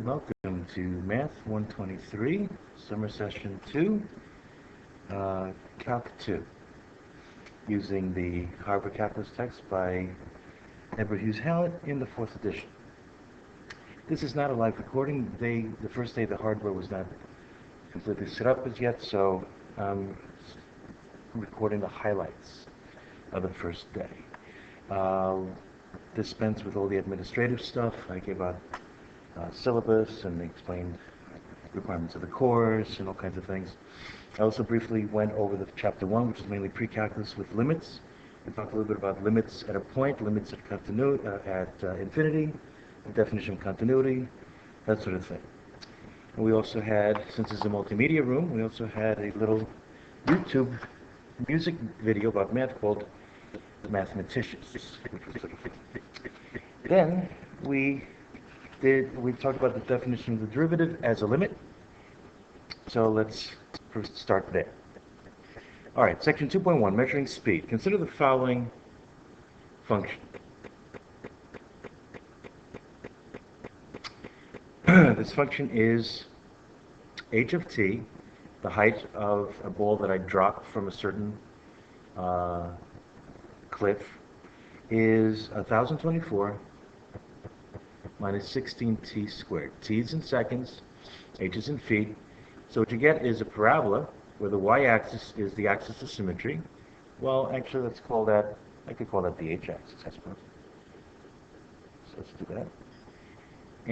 Welcome to Math 123, Summer Session 2, Calc 2, using the Harvard Calculus text by Edward Hughes Hallett in the 4th edition. This is not a live recording. The first day the hardware was not completely set up as yet, so I'm recording the highlights of the first day. Dispense with all the administrative stuff. I gave out syllabus and explained requirements of the course and all kinds of things. I also briefly went over the chapter 1, which is mainly pre-calculus with limits. We talked a little bit about limits at a point, limits at continuity, infinity, the definition of continuity, that sort of thing. And we also had, since it's a multimedia room, we also had a little YouTube music video about math called The Mathematicians, which was sort of fun. Then we talked about the definition of the derivative as a limit. So let's first start there. All right, section 2.1, measuring speed. Consider the following function. This function is h of t, the height of a ball that I drop from a certain cliff, is 1,024 minus 16t squared. T is in seconds, h is in feet. So what you get is a parabola where the y-axis is the axis of symmetry. Well, actually, let's call that, I could call that the h-axis, I suppose. So let's do that.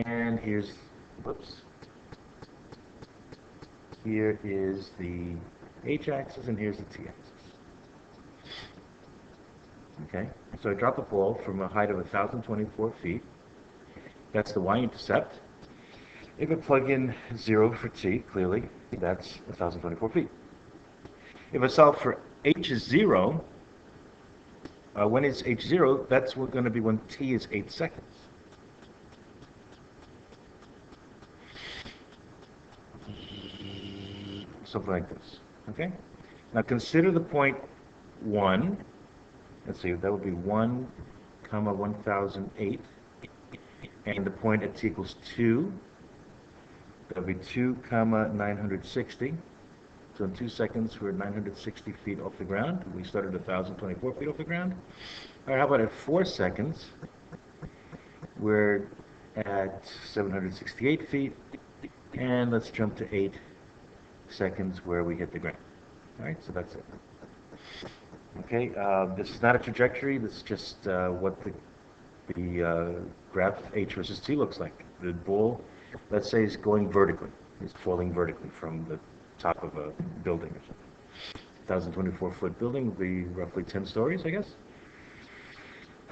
And here's, whoops. Here is the h-axis, and here's the t-axis. Okay, so I drop a ball from a height of 1,024 feet. That's the y-intercept. If I plug in 0 for t, clearly, that's 1,024 feet. If I solve for h is 0, when is h 0? That's going to be when t is 8 seconds. Something like this. Okay? Now consider the point 1. Let's see, that would be 1, 1008. And the point at t equals 2, that would be 2, 960. So in 2 seconds, we're 960 feet off the ground. We started 1,024 feet off the ground. All right, how about at 4 seconds? We're at 768 feet. And let's jump to 8 seconds where we hit the ground. All right, so that's it. Okay, this is not a trajectory. This is just what the graph h versus t looks like. The ball, let's say, is going vertically. It's falling vertically from the top of a building or something. 1,024-foot building would be roughly 10 stories, I guess.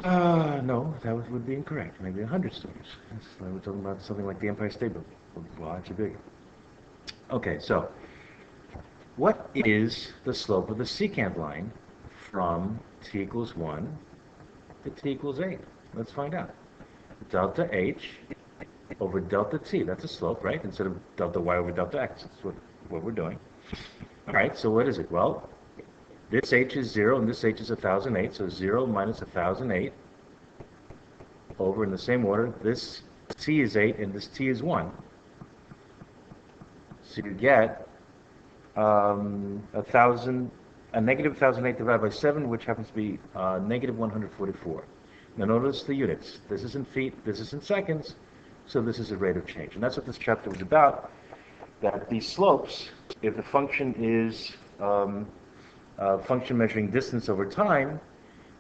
No, that would be incorrect. Maybe 100 stories. We're talking about something like the Empire State Building. Well, actually bigger. Okay, so what is the slope of the secant line from t equals 1 to t equals 8? Let's find out. Delta h over delta t. That's a slope, right? Instead of delta y over delta x. That's what we're doing. All right, so what is it? Well, this h is 0 and this h is 1,008. So 0 minus 1,008 over, in the same order, this t is 8 and this t is 1. So you get a negative 1,008 divided by 7, which happens to be negative 144. Now notice the units. This is in feet, this is in seconds, so this is a rate of change. And that's what this chapter was about, that these slopes, if the function is a function measuring distance over time,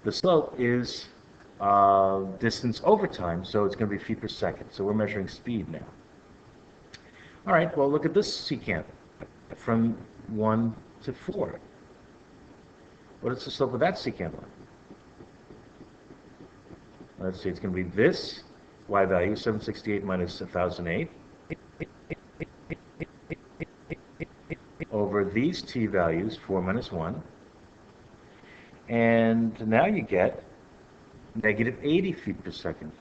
the slope is distance over time, so it's going to be feet per second. So we're measuring speed now. All right, well, look at this secant from 1 to 4. What is the slope of that secant line? Let's see, it's going to be this y value, 768 minus 1,008, over these t values, 4 minus 1. And now you get negative 80 feet per second.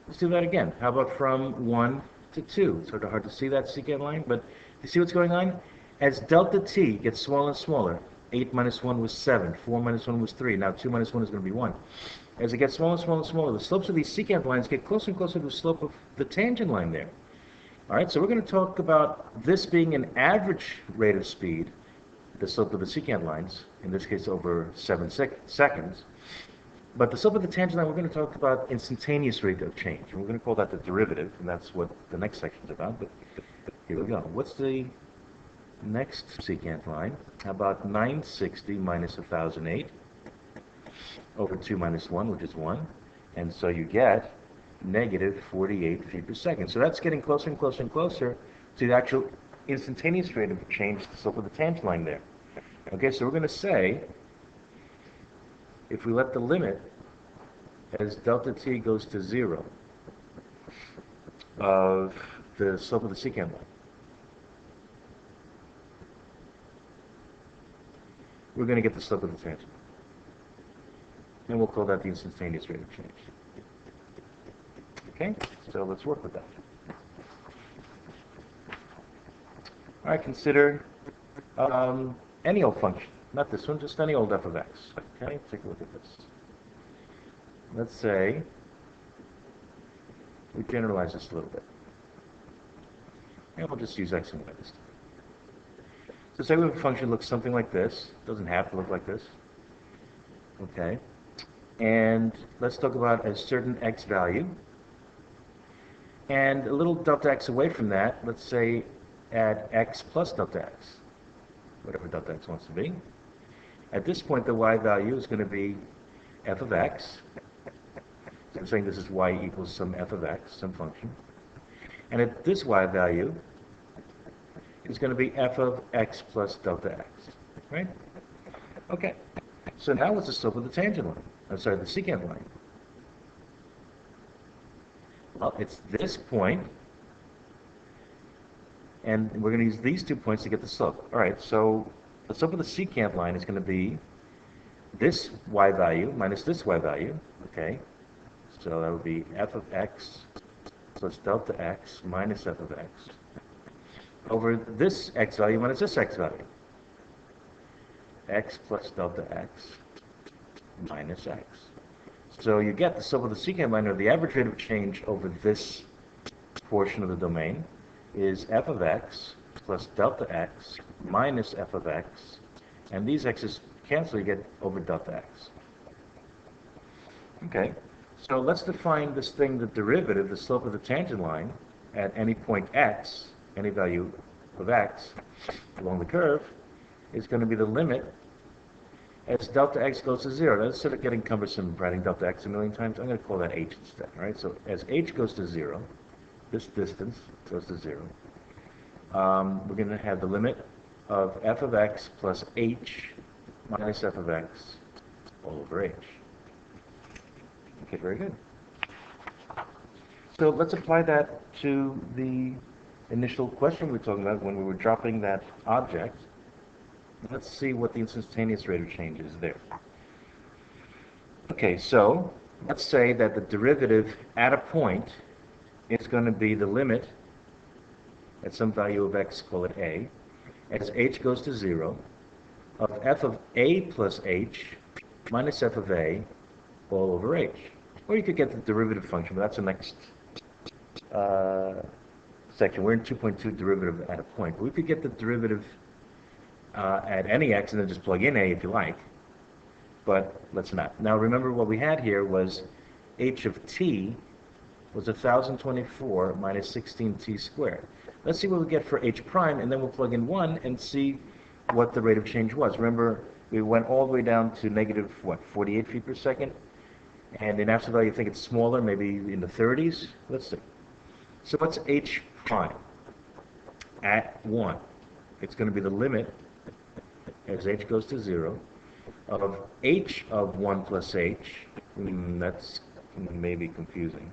Let's do that again. How about from 1 to 2? It's sort of hard to see that secant line, but you see what's going on? As delta t gets smaller and smaller, 8 minus 1 was 7. 4 minus 1 was 3. Now 2 minus 1 is going to be 1. As it gets smaller, smaller, smaller, the slopes of these secant lines get closer and closer to the slope of the tangent line there. All right, so we're going to talk about this being an average rate of speed, the slope of the secant lines, in this case over 7 seconds. But the slope of the tangent line, we're going to talk about instantaneous rate of change. And we're going to call that the derivative, and that's what the next section is about. But here we go. What's the next secant line? How about 960 minus 1008 over 2 minus 1, which is 1. And so you get negative 48 feet per second. So that's getting closer and closer and closer to the actual instantaneous rate of change, the slope of the tangent line there. Okay, so we're going to say, if we let the limit as delta t goes to 0 of the slope of the secant line, we're going to get the slope of the tangent. And we'll call that the instantaneous rate of change. Okay, so let's work with that. All right, consider any old function. Not this one, just any old f of x. Okay, take a look at this. Let's say we generalize this a little bit. And we'll just use x and y this time. So say we have a function that looks something like this. It doesn't have to look like this. Okay. And let's talk about a certain x value. And a little delta x away from that, let's say add x plus delta x, whatever delta x wants to be. At this point, the y value is going to be f of x. So I'm saying this is y equals some f of x, some function. And at this y value is going to be f of x plus delta x, right? Okay. So now what's the slope of the tangent line? I'm sorry, the secant line. Well, it's this point, and we're going to use these 2 points to get the slope. All right, so the slope of the secant line is going to be this y value minus this y value, okay? So that would be f of x plus delta x minus f of x over this x value minus this x value. X plus delta x minus x. So you get the slope of the secant line, or the average rate of change over this portion of the domain, is f of x plus delta x minus f of x, and these x's cancel, you get over delta x. Okay, so let's define this thing, the derivative, the slope of the tangent line, at any point x, any value of x along the curve, is going to be the limit as delta x goes to 0. Now, instead of getting cumbersome writing delta x a million times, I'm going to call that h instead, right? So as h goes to 0, this distance goes to 0, we're going to have the limit of f of x plus h minus f of x all over h. Okay, very good. So let's apply that to the initial question we were talking about when we were dropping that object. Let's see what the instantaneous rate of change is there. Okay, so let's say that the derivative at a point is going to be the limit at some value of x, call it a, as h goes to 0, of f of a plus h minus f of a all over h. Or you could get the derivative function, but that's the next section. We're in 2.2 derivative at a point. But we could get the derivative at any x and then just plug in a if you like, but let's not. Now remember, what we had here was h of t was 1024 minus 16t squared. Let's see what we get for h prime, and then we'll plug in 1 and see what the rate of change was. Remember, we went all the way down to negative, what, 48 feet per second? And in absolute value, you think it's smaller, maybe in the 30s? Let's see. So what's h prime at 1? It's going to be the limit as h goes to 0 of h of 1 plus h. That's maybe confusing.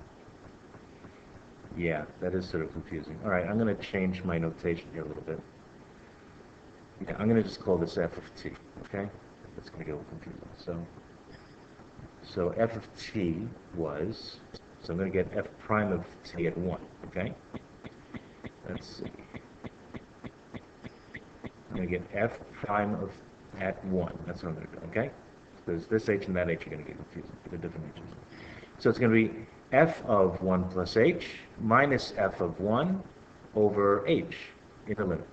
Yeah, that is sort of confusing. All right, I'm going to change my notation here a little bit. Yeah, I'm going to just call this f of t, okay? That's going to get a little confusing. So f of t was, so I'm going to get f prime of t at 1, okay? Let's see. I'm going to get f prime of at 1. That's what I'm going to do, okay? Because this h and that h are going to get confusing. They're different h's. So it's going to be f of 1 plus h minus f of 1 over h in the limit.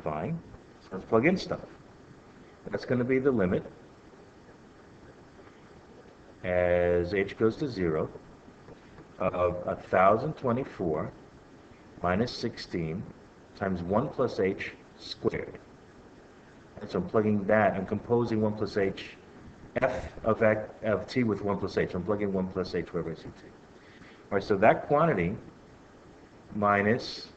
Fine. So let's plug in stuff. That's going to be the limit as h goes to 0 of 1,024 minus 16 times 1 plus h squared. And so I'm plugging that, I'm composing 1 plus h, f of t with 1 plus h. I'm plugging 1 plus h wherever I see t. All right, so that quantity minus,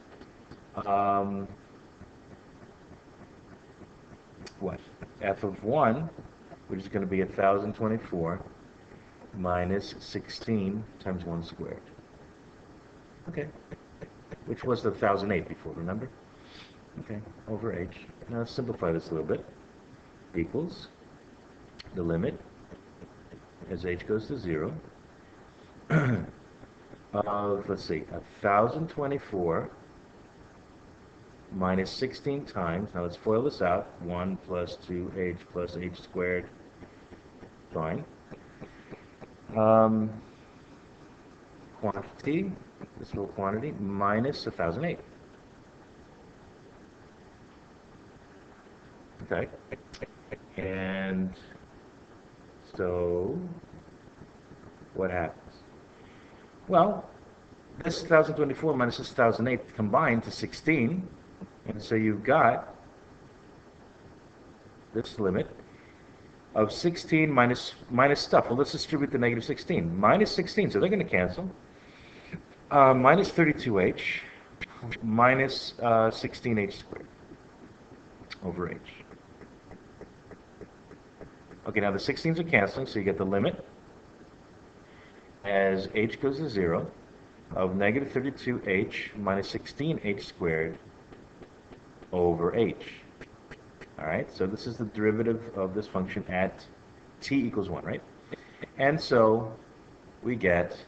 what? F of 1, which is going to be 1,024 minus 16 times 1 squared. Okay. Which was the 1,008 before, remember? Okay, over h. Now let's simplify this a little bit. Equals the limit as h goes to 0 of, let's see, 1,024 minus 16 times, now let's FOIL this out, 1 plus 2h plus h squared, fine. Quantity, this little quantity, minus 1,008. Okay, and so what happens? Well, this 1,024 minus this 1,008 combined to 16, and so you've got this limit of 16 minus stuff. Well, let's distribute the negative 16. Minus 16, so they're going to cancel. Minus 32h minus 16h squared over h. Okay, now the 16s are canceling, so you get the limit as h goes to 0 of negative 32h minus 16h squared over h. All right, so this is the derivative of this function at t equals 1, right? And so we get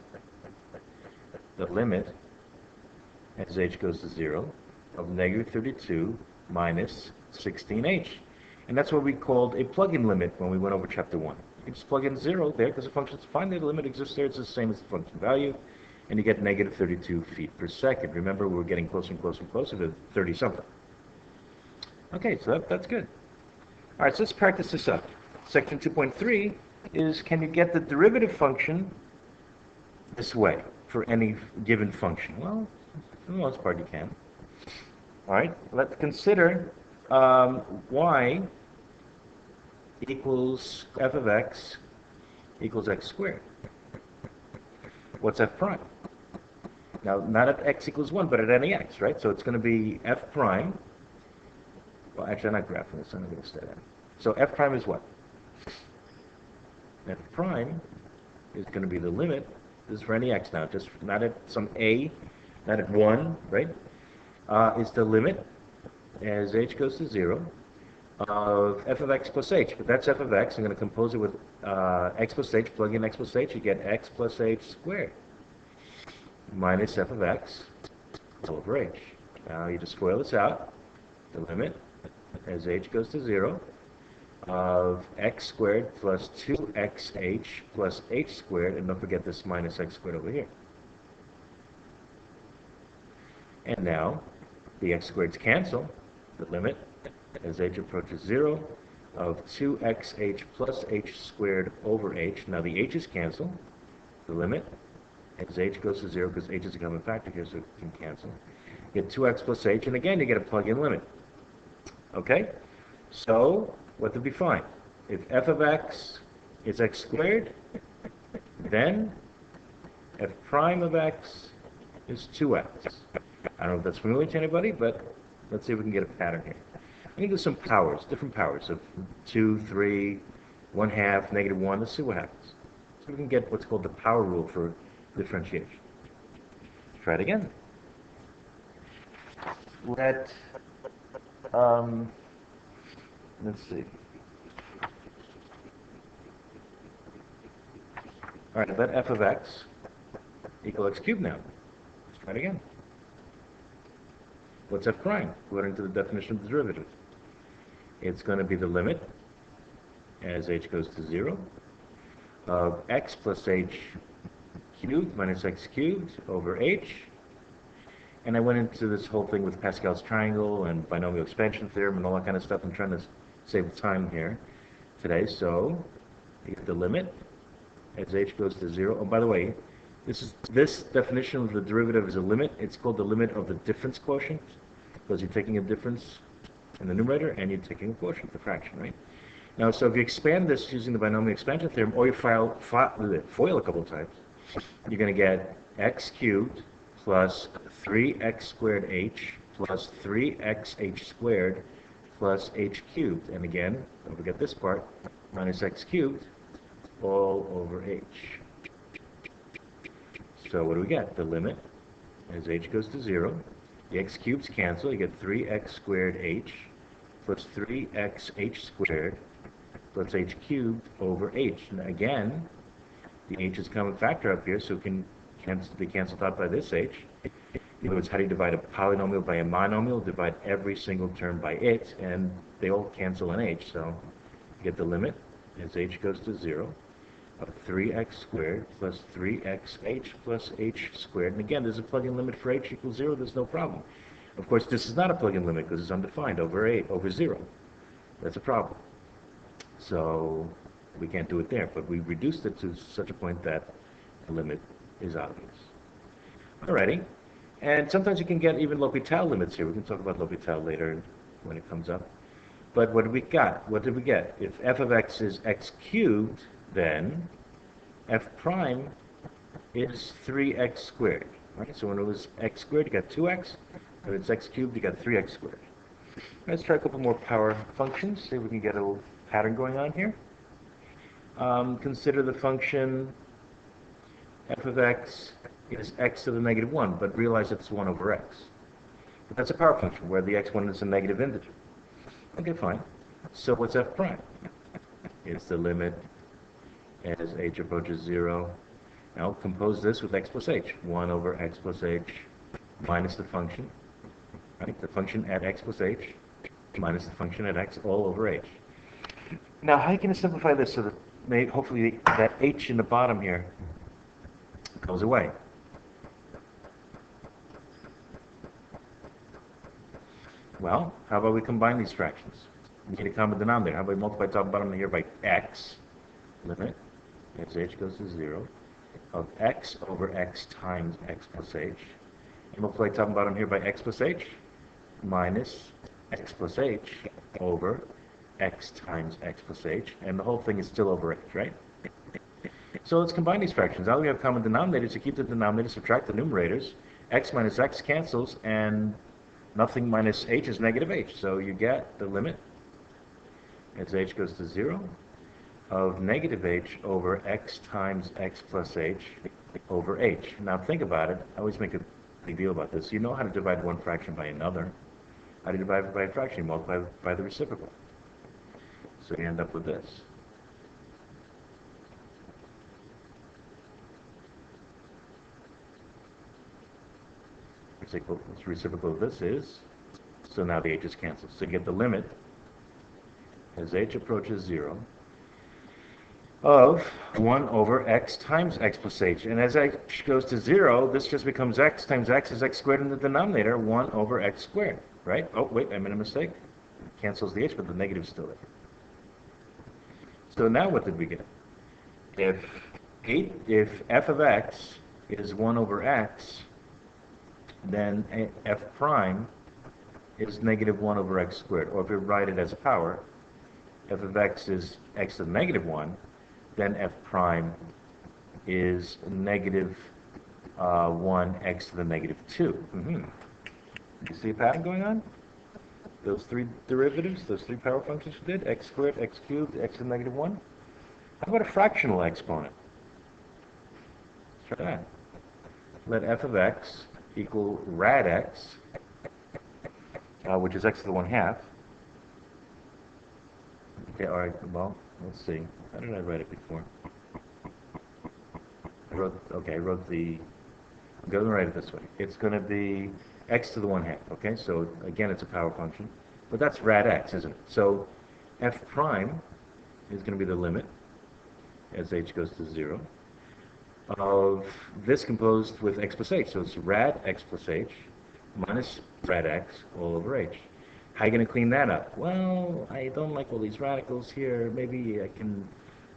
the limit as h goes to 0 of negative 32 minus 16h. And that's what we called a plug-in limit when we went over chapter 1. You just plug in 0 there because the function's fine there, the limit exists there, it's the same as the function value, and you get negative 32 feet per second. Remember, we're getting closer and closer and closer to 30-something. Okay, so that's good. All right, so let's practice this up. Section 2.3 is, can you get the derivative function this way for any given function? Well, for the most part you can. All right, let's consider y equals f of x equals x squared. What's f prime? Now, not at x equals 1, but at any x, right? So it's going to be f prime. Well, actually, I'm not graphing this. I'm not going to stay there. So f prime is what? F prime is going to be the limit. This is for any x now, just not at some a, not at 1, right? Is the limit as h goes to 0 of f of x plus h. But that's f of x. I'm going to compose it with x plus h. Plug in x plus h. You get x plus h squared minus f of x over h. Now you just FOIL this out. The limit as h goes to 0 of x squared plus 2xh plus h squared, and don't forget this minus x squared over here. And now the x squareds cancel. The limit as h approaches 0 of 2xh plus h squared over h. Now the h's cancel. The limit as h goes to 0, because h is a common factor here, so it can cancel. You get 2x plus h, and again you get a plug-in limit. Okay? So what did we find? If f of x is x squared, then f prime of x is 2x. I don't know if that's familiar to anybody, but let's see if we can get a pattern here. I'm going to do some powers, different powers of 2, 3, 1/2, -1. Let's see what happens. So we can get what's called the power rule for differentiation. Try it again. Let's see. All right, let f of x equal x cubed now. Let's try it again. What's f prime, according to the definition of the derivative? it's going to be the limit as h goes to 0 of x plus h cubed minus x cubed over h. And I went into this whole thing with Pascal's triangle and binomial expansion theorem and all that kind of stuff. I'm trying to save time here today. So you get the limit as h goes to 0. Oh, by the way, this definition of the derivative is a limit. It's called the limit of the difference quotient, because you're taking a difference in the numerator and you're taking a quotient, the fraction, right? Now, so if you expand this using the binomial expansion theorem, or you FOIL a couple of times, you're going to get x cubed plus 3x squared h plus 3xh squared plus h cubed. And again, don't forget this part, minus x cubed all over h. So what do we get? The limit as h goes to 0. The x cubes cancel. You get 3x squared h plus 3xh squared plus h cubed over h. And again, the h is a common factor up here, so it can be canceled out by this h. In other words, how do you divide a polynomial by a monomial? Divide every single term by it, and they all cancel in h. So you get the limit as h goes to 0 of 3x squared plus 3xh plus h squared. And again, there's a plug-in limit for h equals 0. There's no problem. Of course, this is not a plug-in limit because it's undefined over 0. That's a problem. So we can't do it there, but we reduced it to such a point that the limit is obvious. Alrighty, and sometimes you can get even L'Hopital limits here. We can talk about L'Hopital later when it comes up. But what did we got? What did we get? If f of x is x cubed, then f prime is 3x squared. Right? So when it was x squared, you got 2x. When it's x cubed, you got 3x squared. Let's try a couple more power functions, see if we can get a little pattern going on here. Consider the function f of x is x to the negative 1, but realize it's 1 over x. But that's a power function where the x1 is a negative integer. Okay, fine. So what's f prime? It's the limit as h approaches 0. Now compose this with x plus h. 1 over x plus h minus the function, right? The function at x plus h minus the function at x all over h. Now, how are you going to simplify this so that hopefully that h in the bottom here goes away? Well, how about we combine these fractions? We need a common denominator. How about we multiply top and bottom here by x, limit, as h goes to 0, of x over x times x plus h. And multiply top and bottom here by x plus h minus x plus h over x times x plus h. And the whole thing is still over h, right? So let's combine these fractions. Now that we have common denominators, you keep the denominator, subtract the numerators. X minus x cancels, and nothing minus h is negative h. So you get the limit as h goes to 0 of negative h over x times x plus h over h. Now think about it. I always make a big deal about this. You know how to divide one fraction by another. How do you divide it by a fraction? You multiply it by the reciprocal. So you end up with this. Reciprocal of this is, so now the h's cancel. So you get the limit as h approaches 0 of 1 over x times x plus h. And as h goes to 0, this just becomes x times x is x squared in the denominator, 1 over x squared, right? Oh, wait, I made a mistake. It cancels the h, but the negative is still there. So now what did we get? If f of x is 1 over x, then f prime is negative 1 over x squared. Or if we write it as a power, f of x is x to the negative 1, then f prime is negative 1 x to the negative 2. You see a pattern going on? Those three derivatives, those three power functions we did, x squared, x cubed, x to the negative 1. How about a fractional exponent? Let's try that. Let f of x equal rad x, which is x to the 1/2. Okay, all right, well, let's see. How did I write it before? I'm going to write it this way. It's going to be x to the 1/2, okay? So, again, it's a power function. But that's rad x, isn't it? So f prime is going to be the limit as h goes to 0 of this composed with x plus h. So it's rad x plus h minus rad x all over h. How are you going to clean that up? Well, I don't like all these radicals here. Maybe I can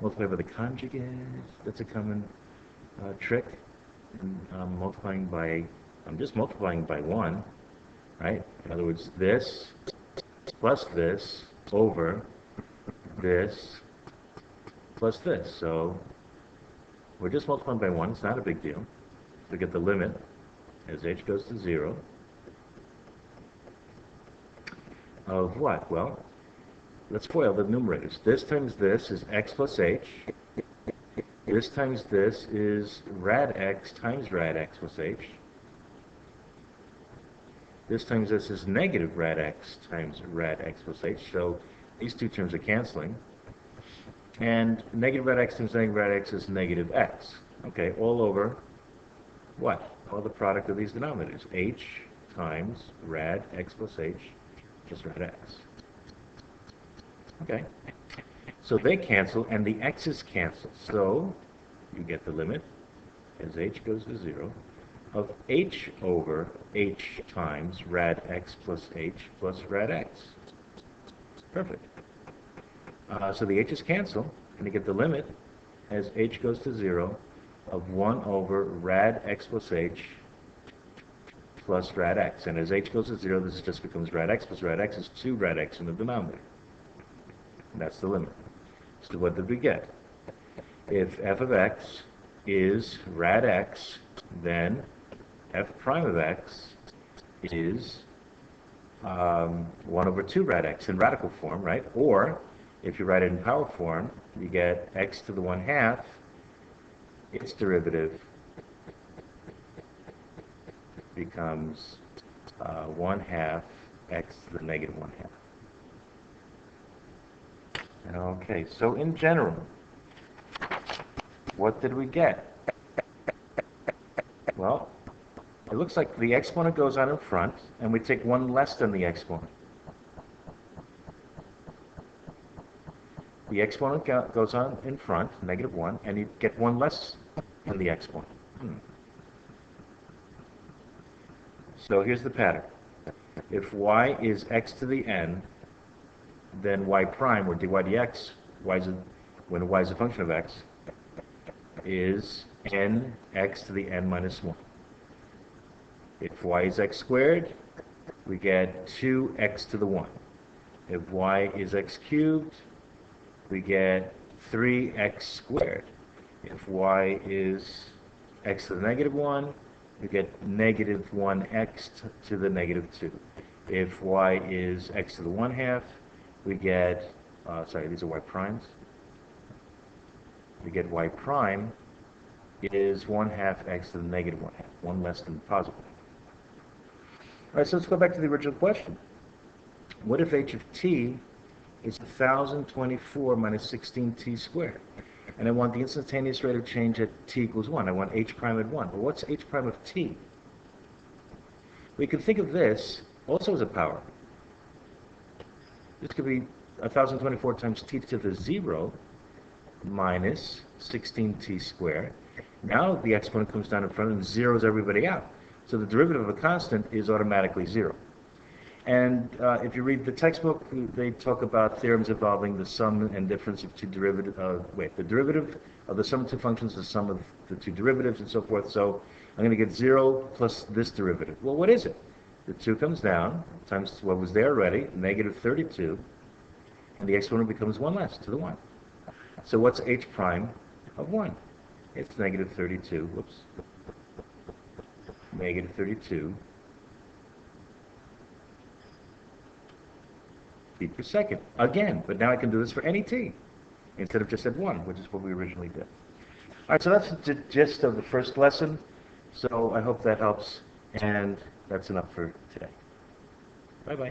multiply by the conjugate. That's a common trick. And I'm just multiplying by 1, right? In other words, this plus this over this plus this. So we're just multiplying by 1. It's not a big deal. We get the limit as h goes to 0 of what? Well, let's FOIL the numerators. This times this is x plus h. This times this is rad x times rad x plus h. This times this is negative rad x times rad x plus h. So these two terms are canceling. And negative rad x times negative rad x is negative x. Okay, all over what? Well, the product of these denominators. H times rad x plus h plus rad x. Okay. So they cancel, and the x's cancel. So you get the limit, as h goes to 0, of h over h times rad x plus h plus rad x. Perfect. So the h's cancel, and you get the limit, as h goes to 0, of 1 over rad x plus h plus rad x. And as h goes to 0, this just becomes rad x plus rad x is 2 rad x in the denominator. And that's the limit. So what did we get? If f of x is rad x, then f prime of x is 1 over 2 rad x in radical form, right? Or, if you write it in power form, you get x to the 1/2, its derivative becomes 1/2 x to the negative 1/2. Okay, so in general, what did we get? Well, it looks like the exponent goes on in front, and we take 1 less than the exponent. The exponent goes on in front, negative 1, and you get 1 less than the exponent. So here's the pattern. If y is x to the n, then y prime, or dy dx, when y is a function of x, is n x to the n minus 1. If y is x squared, we get 2x to the 1. If y is x cubed, we get 3x squared. If y is x to the negative 1, we get negative 1x to the negative 2. If y is x to the 1/2, we get, these are y primes. We get y prime is 1/2 x to the negative 1/2, 1 less than positive. All right, so let's go back to the original question. What if h of t is 1024 minus 16t squared? And I want the instantaneous rate of change at t equals 1. I want h prime at 1. But what's h prime of t? We could think of this also as a power. This could be 1024 times t to the 0 minus 16t squared. Now the exponent comes down in front and zeroes everybody out. So the derivative of a constant is automatically 0. And if you read the textbook, they talk about theorems involving the sum and difference of two derivatives. The derivative of the sum of two functions, the sum of the two derivatives, and so forth. So I'm going to get 0 plus this derivative. Well, what is it? The 2 comes down, times what was there already, negative 32, and the exponent becomes 1 less, to the 1. So what's h prime of 1? It's negative 32, whoops, negative 32 feet per second. Again, but now I can do this for any t, instead of just at 1, which is what we originally did. All right, so that's the gist of the first lesson. So I hope that helps, and that's enough for today. Bye-bye.